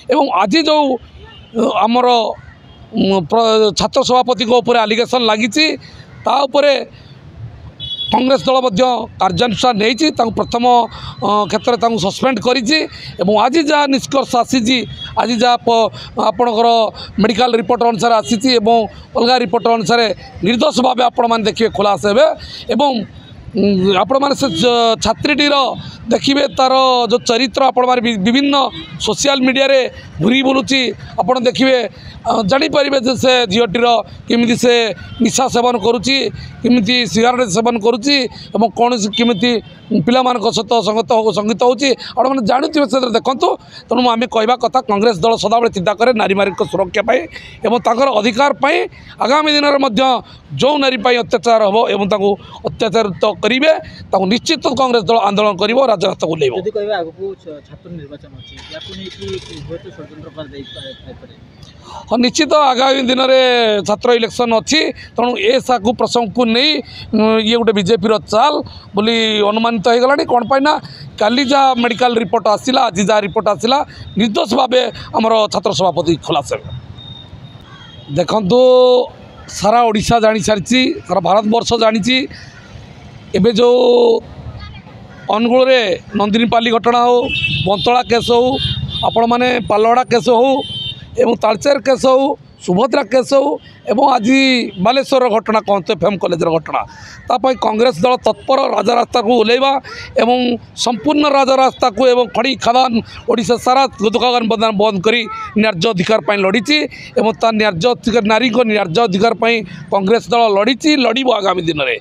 एवं आज जो आमर छात्र सभापति उपर आलिगेसन लगी कांग्रेस दल कार्यानुष्ठान नहीं प्रथम क्षेत्र में सस्पेंड करी आज जहाँ निष्कर्ष आसी आज जहाँ आपणकर मेडिकल रिपोर्ट अनुसार आसी अलग रिपोर्ट अनुसार निर्दोष भाव आपण मैंने देखिए खुलास एवं आपण मैंने से छात्रीटीर देखिए तार जो चरित्र आपण मैंने विभिन्न सोशल मीडिया रे घूरी बुलूची आपण देखिए जानीपर से झीटीर केमी से निशा सेवन करुच्ची केमी सिगारेट सेवन करुच्ची कौन केमी पिला सहित संगीत होती आप मैंने जानते से देखूँ तेणु आम कहवा कथा कांग्रेस दल सदाबले चिंता करे नारी सुरक्षा और अधिकार आगामी दिन में जो नारी अत्याचार हम एवं अत्याचारित करेंगे निश्चित कांग्रेस दल आंदोलन कर राजरास्ता को ले हाँ निश्चित आगामी दिन में छात्र इलेक्शन अच्छी तेणु ऐसा प्रसंग को नहीं ये गोटे बीजेपी चाल बोली अनुमानित हो गला कौन पाई ना काली जहाँ मेडिकल रिपोर्ट आसला आज जहाँ रिपोर्ट आसला निर्दोष भाव आमर छात्र सभापति खुलास देखु सारा ओडिशा जानी सारी सारा भारत वर्ष जानी एवं जो अनुगुल नंदिनीपाली घटना हो बंतला केस हो आपण मैंने पालड़ा केस हो एवं तालचेर केस हो सुभद्रा केस हो एवं आज बालेश्वर घटना कहते फेम कॉलेज घटना तापाई कांग्रेस दल तत्पर राजरास्ता को ओल्लैवा एवं संपूर्ण राजरास्ता को एवं खड़ी खदान ओडिशा सारा दुकान बंद कर न्याय्य अधिकार लड़ी एवं ता न्याय्य अधिकार नारी को न्याय्य अधिकार कांग्रेस दल लड़ी लड़ब आगामी दिन में।